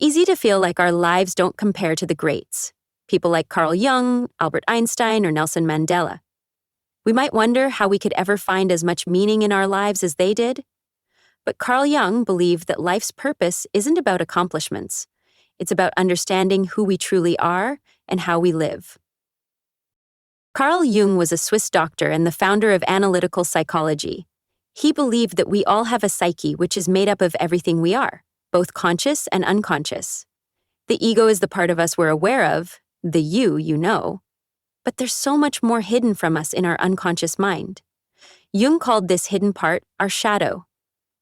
easy to feel like our lives don't compare to the greats, people like Carl Jung, Albert Einstein, or Nelson Mandela. We might wonder how we could ever find as much meaning in our lives as they did. But Carl Jung believed that life's purpose isn't about accomplishments. It's about understanding who we truly are and how we live. Carl Jung was a Swiss doctor and the founder of analytical psychology. He believed that we all have a psyche which is made up of everything we are, both conscious and unconscious. The ego is the part of us we're aware of, the you know. But there's so much more hidden from us in our unconscious mind. Jung called this hidden part our shadow,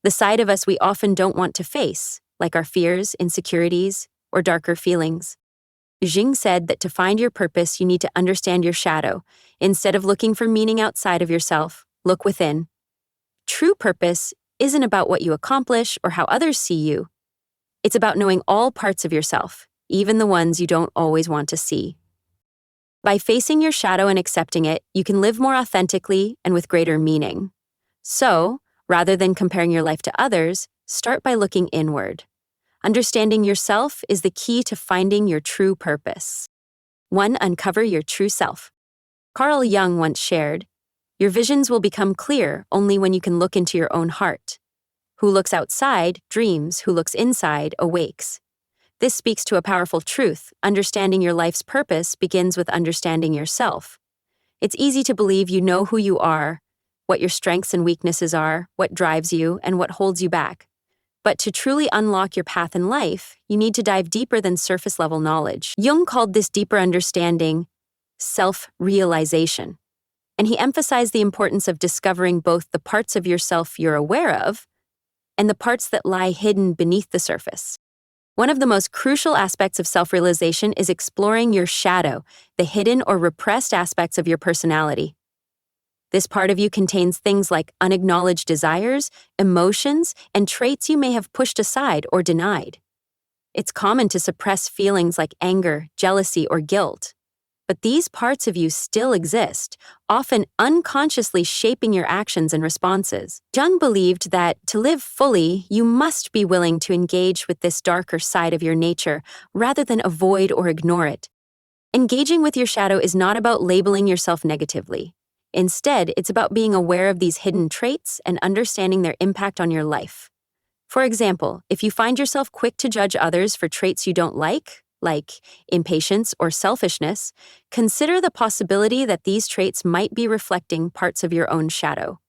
the side of us we often don't want to face, like our fears, insecurities, or darker feelings. Jung said that to find your purpose, you need to understand your shadow. Instead of looking for meaning outside of yourself, look within. True purpose isn't about what you accomplish or how others see you. It's about knowing all parts of yourself, even the ones you don't always want to see. By facing your shadow and accepting it, you can live more authentically and with greater meaning. So, rather than comparing your life to others, start by looking inward. Understanding yourself is the key to finding your true purpose. 1. Uncover your true self. Carl Jung once shared, "Your visions will become clear only when you can look into your own heart. Who looks outside dreams, who looks inside awakes." This speaks to a powerful truth. Understanding your life's purpose begins with understanding yourself. It's easy to believe you know who you are, what your strengths and weaknesses are, what drives you, and what holds you back. But to truly unlock your path in life, you need to dive deeper than surface-level knowledge. Jung called this deeper understanding self-realization, and he emphasized the importance of discovering both the parts of yourself you're aware of and the parts that lie hidden beneath the surface. One of the most crucial aspects of self-realization is exploring your shadow, the hidden or repressed aspects of your personality. This part of you contains things like unacknowledged desires, emotions, and traits you may have pushed aside or denied. It's common to suppress feelings like anger, jealousy, or guilt. But these parts of you still exist, often unconsciously shaping your actions and responses. Jung believed that to live fully, you must be willing to engage with this darker side of your nature rather than avoid or ignore it. Engaging with your shadow is not about labeling yourself negatively. Instead, it's about being aware of these hidden traits and understanding their impact on your life. For example, if you find yourself quick to judge others for traits you don't like impatience or selfishness, consider the possibility that these traits might be reflecting parts of your own shadow.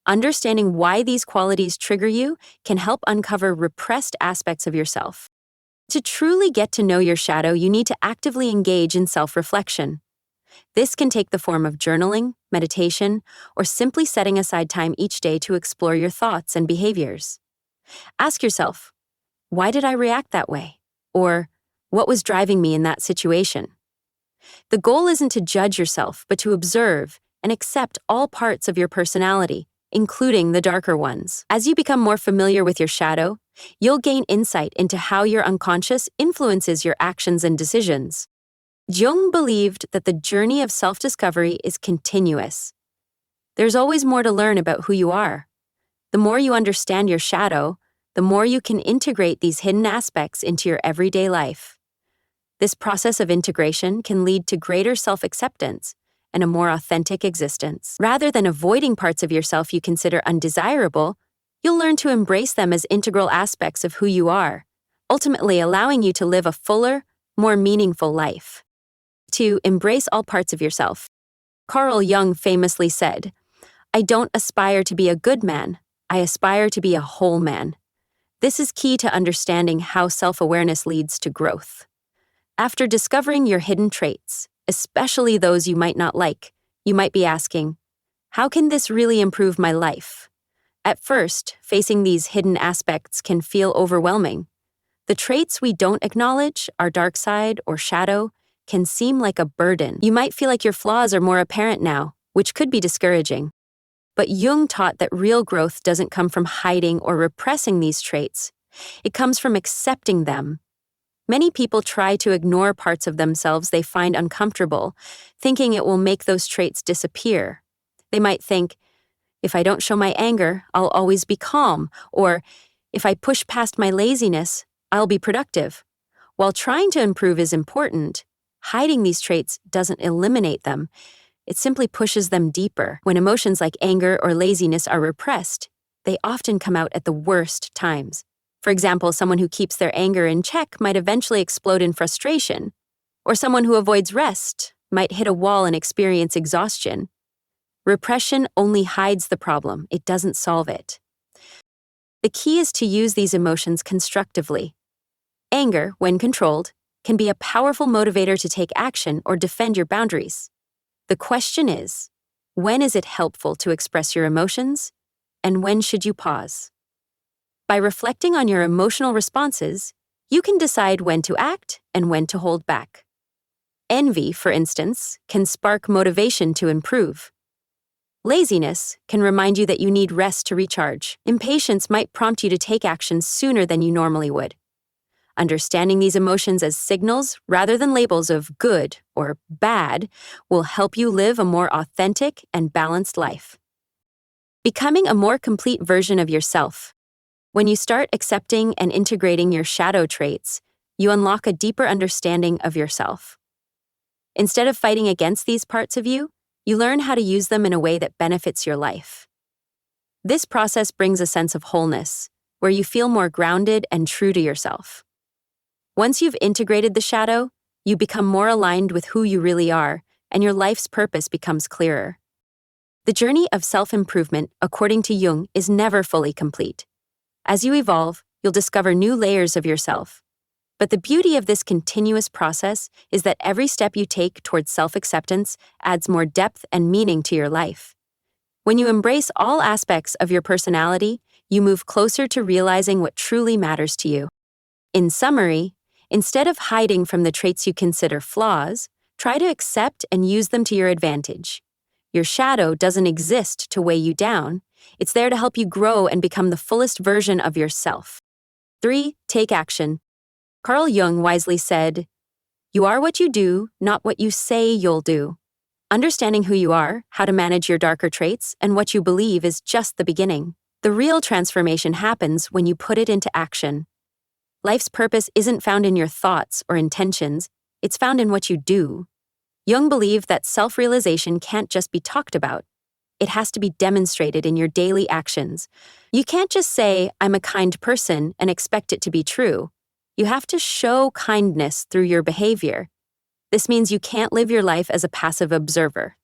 Understanding why these qualities trigger you can help uncover repressed aspects of yourself. To truly get to know your shadow, you need to actively engage in self-reflection. This can take the form of journaling, meditation, or simply setting aside time each day to explore your thoughts and behaviors. Ask yourself, why did I react that way? Or, what was driving me in that situation? The goal isn't to judge yourself, but to observe and accept all parts of your personality, including the darker ones. As you become more familiar with your shadow, you'll gain insight into how your unconscious influences your actions and decisions. Jung believed that the journey of self-discovery is continuous. There's always more to learn about who you are. The more you understand your shadow, the more you can integrate these hidden aspects into your everyday life. This process of integration can lead to greater self-acceptance and a more authentic existence. Rather than avoiding parts of yourself you consider undesirable, you'll learn to embrace them as integral aspects of who you are, ultimately allowing you to live a fuller, more meaningful life. To embrace all parts of yourself. Carl Jung famously said, "I don't aspire to be a good man, I aspire to be a whole man." This is key to understanding how self-awareness leads to growth. After discovering your hidden traits, especially those you might not like, you might be asking, how can this really improve my life? At first, facing these hidden aspects can feel overwhelming. The traits we don't acknowledge, our dark side or shadow, can seem like a burden. You might feel like your flaws are more apparent now, which could be discouraging. But Jung taught that real growth doesn't come from hiding or repressing these traits. It comes from accepting them. Many people try to ignore parts of themselves they find uncomfortable, thinking it will make those traits disappear. They might think, if I don't show my anger, I'll always be calm, or if I push past my laziness, I'll be productive. While trying to improve is important, hiding these traits doesn't eliminate them. It simply pushes them deeper. When emotions like anger or laziness are repressed, they often come out at the worst times. For example, someone who keeps their anger in check might eventually explode in frustration, or someone who avoids rest might hit a wall and experience exhaustion. Repression only hides the problem, it doesn't solve it. The key is to use these emotions constructively. Anger, when controlled, can be a powerful motivator to take action or defend your boundaries. The question is, when is it helpful to express your emotions, and when should you pause? By reflecting on your emotional responses, you can decide when to act and when to hold back. Envy, for instance, can spark motivation to improve. Laziness can remind you that you need rest to recharge. Impatience might prompt you to take action sooner than you normally would. Understanding these emotions as signals rather than labels of good or bad will help you live a more authentic and balanced life. Becoming a more complete version of yourself. When you start accepting and integrating your shadow traits, you unlock a deeper understanding of yourself. Instead of fighting against these parts of you, you learn how to use them in a way that benefits your life. This process brings a sense of wholeness, where you feel more grounded and true to yourself. Once you've integrated the shadow, you become more aligned with who you really are, and your life's purpose becomes clearer. The journey of self-improvement, according to Jung, is never fully complete. As you evolve, you'll discover new layers of yourself. But the beauty of this continuous process is that every step you take towards self-acceptance adds more depth and meaning to your life. When you embrace all aspects of your personality, you move closer to realizing what truly matters to you. In summary, instead of hiding from the traits you consider flaws, try to accept and use them to your advantage. Your shadow doesn't exist to weigh you down. It's there to help you grow and become the fullest version of yourself. 3. Take action. Carl Jung wisely said, "You are what you do, not what you say you'll do." Understanding who you are, how to manage your darker traits, and what you believe is just the beginning. The real transformation happens when you put it into action. Life's purpose isn't found in your thoughts or intentions, it's found in what you do. Jung believed that self-realization can't just be talked about. It has to be demonstrated in your daily actions. You can't just say, "I'm a kind person," and expect it to be true. You have to show kindness through your behavior. This means you can't live your life as a passive observer.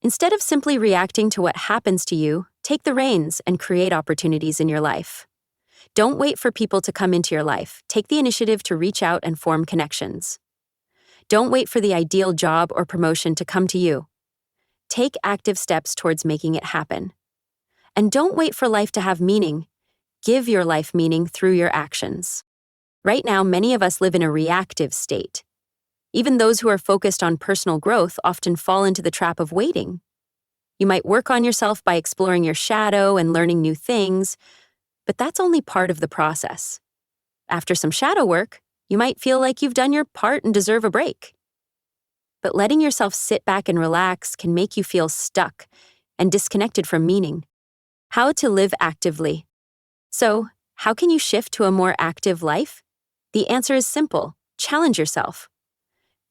Instead of simply reacting to what happens to you, take the reins and create opportunities in your life. Don't wait for people to come into your life. Take the initiative to reach out and form connections. Don't wait for the ideal job or promotion to come to you. Take active steps towards making it happen. And don't wait for life to have meaning. Give your life meaning through your actions. Right now, many of us live in a reactive state. Even those who are focused on personal growth often fall into the trap of waiting. You might work on yourself by exploring your shadow and learning new things, but that's only part of the process. After some shadow work, you might feel like you've done your part and deserve a break. But letting yourself sit back and relax can make you feel stuck and disconnected from meaning. How to live actively. So, how can you shift to a more active life? The answer is simple: challenge yourself.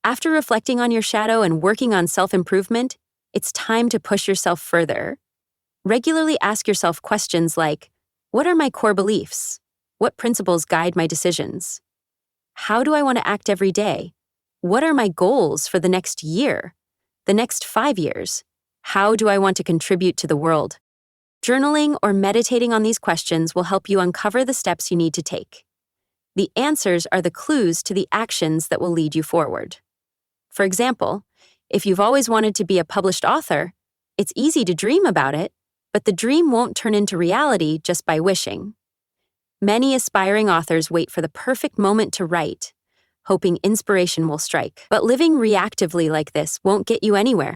After reflecting on your shadow and working on self-improvement, it's time to push yourself further. Regularly ask yourself questions like, what are my core beliefs? What principles guide my decisions? How do I want to act every day? What are my goals for the next year? The next 5 years? How do I want to contribute to the world? Journaling or meditating on these questions will help you uncover the steps you need to take. The answers are the clues to the actions that will lead you forward. For example, if you've always wanted to be a published author, it's easy to dream about it, but the dream won't turn into reality just by wishing. Many aspiring authors wait for the perfect moment to write, hoping inspiration will strike. But living reactively like this won't get you anywhere.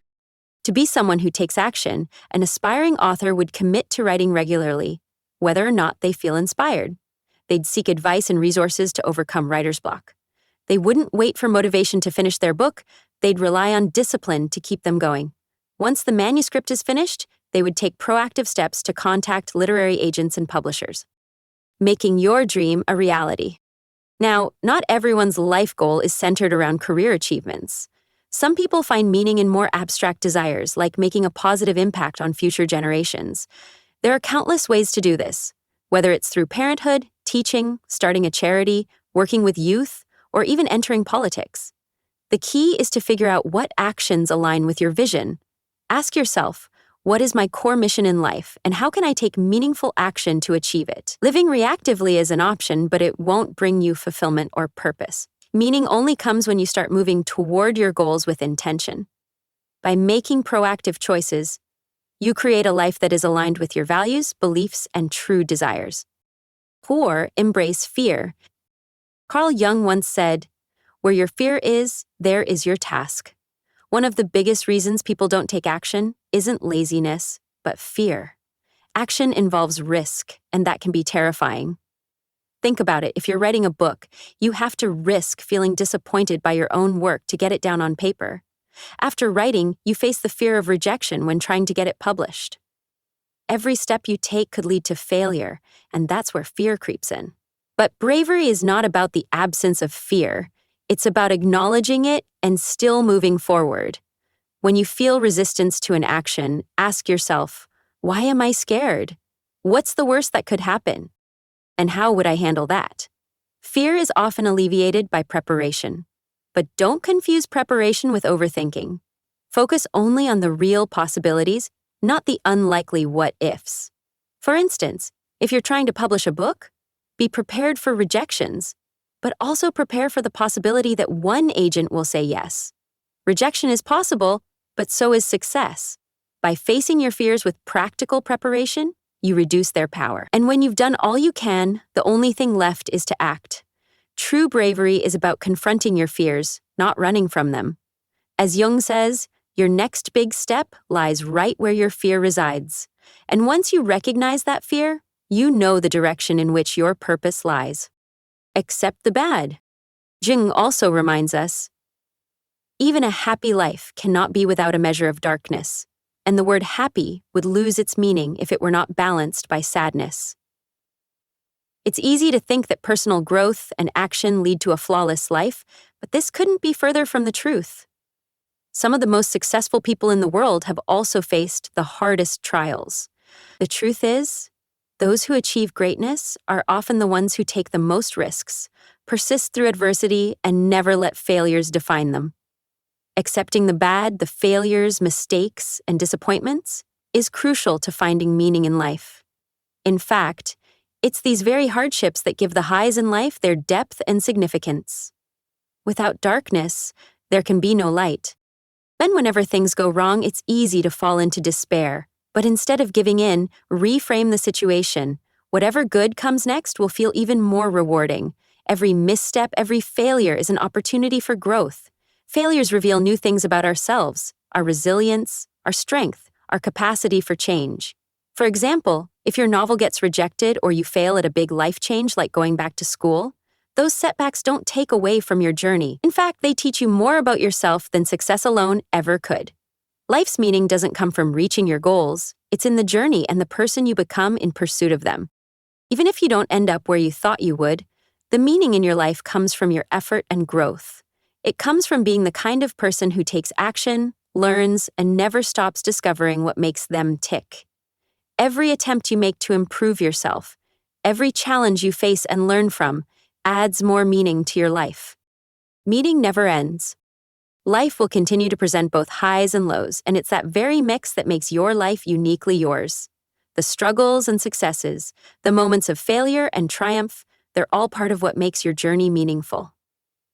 To be someone who takes action, an aspiring author would commit to writing regularly, whether or not they feel inspired. They'd seek advice and resources to overcome writer's block. They wouldn't wait for motivation to finish their book, they'd rely on discipline to keep them going. Once the manuscript is finished, they would take proactive steps to contact literary agents and publishers, making your dream a reality. Now, not everyone's life goal is centered around career achievements. Some people find meaning in more abstract desires, like making a positive impact on future generations. There are countless ways to do this, whether it's through parenthood, teaching, starting a charity, working with youth, or even entering politics. The key is to figure out what actions align with your vision. Ask yourself, what is my core mission in life, and how can I take meaningful action to achieve it? Living reactively is an option, but it won't bring you fulfillment or purpose. Meaning only comes when you start moving toward your goals with intention. By making proactive choices, you create a life that is aligned with your values, beliefs, and true desires. Or embrace fear. Carl Jung once said, "Where your fear is, there is your task." One of the biggest reasons people don't take action isn't laziness, but fear. Action involves risk, and that can be terrifying. Think about it. If you're writing a book, you have to risk feeling disappointed by your own work to get it down on paper. After writing, you face the fear of rejection when trying to get it published. Every step you take could lead to failure, and that's where fear creeps in. But bravery is not about the absence of fear. It's about acknowledging it and still moving forward. When you feel resistance to an action, ask yourself, why am I scared? What's the worst that could happen? And how would I handle that? Fear is often alleviated by preparation. But don't confuse preparation with overthinking. Focus only on the real possibilities, not the unlikely what-ifs. For instance, if you're trying to publish a book, be prepared for rejections, but also prepare for the possibility that one agent will say yes. Rejection is possible, but so is success. By facing your fears with practical preparation, you reduce their power. And when you've done all you can, the only thing left is to act. True bravery is about confronting your fears, not running from them. As Jung says, your next big step lies right where your fear resides. And once you recognize that fear, you know the direction in which your purpose lies. Accept the bad. Jung also reminds us, even a happy life cannot be without a measure of darkness, and the word happy would lose its meaning if it were not balanced by sadness. It's easy to think that personal growth and action lead to a flawless life, but this couldn't be further from the truth. Some of the most successful people in the world have also faced the hardest trials. The truth is, those who achieve greatness are often the ones who take the most risks, persist through adversity, and never let failures define them. Accepting the bad, the failures, mistakes, and disappointments is crucial to finding meaning in life. In fact, it's these very hardships that give the highs in life their depth and significance. Without darkness, there can be no light. Then whenever things go wrong, it's easy to fall into despair. But instead of giving in, reframe the situation. Whatever good comes next will feel even more rewarding. Every misstep, every failure is an opportunity for growth. Failures reveal new things about ourselves, our resilience, our strength, our capacity for change. For example, if your novel gets rejected or you fail at a big life change like going back to school, those setbacks don't take away from your journey. In fact, they teach you more about yourself than success alone ever could. Life's meaning doesn't come from reaching your goals. It's in the journey and the person you become in pursuit of them. Even if you don't end up where you thought you would, the meaning in your life comes from your effort and growth. It comes from being the kind of person who takes action, learns, and never stops discovering what makes them tick. Every attempt you make to improve yourself, every challenge you face and learn from, adds more meaning to your life. Meaning never ends. Life will continue to present both highs and lows, and it's that very mix that makes your life uniquely yours. The struggles and successes, the moments of failure and triumph, they're all part of what makes your journey meaningful.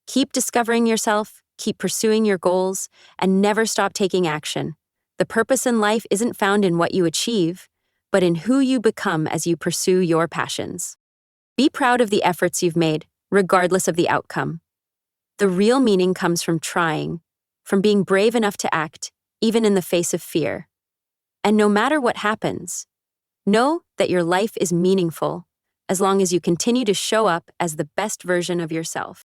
Keep discovering yourself, keep pursuing your goals, and never stop taking action. The purpose in life isn't found in what you achieve, but in who you become as you pursue your passions. Be proud of the efforts you've made, regardless of the outcome. The real meaning comes from trying, from being brave enough to act, even in the face of fear. And no matter what happens, know that your life is meaningful as long as you continue to show up as the best version of yourself.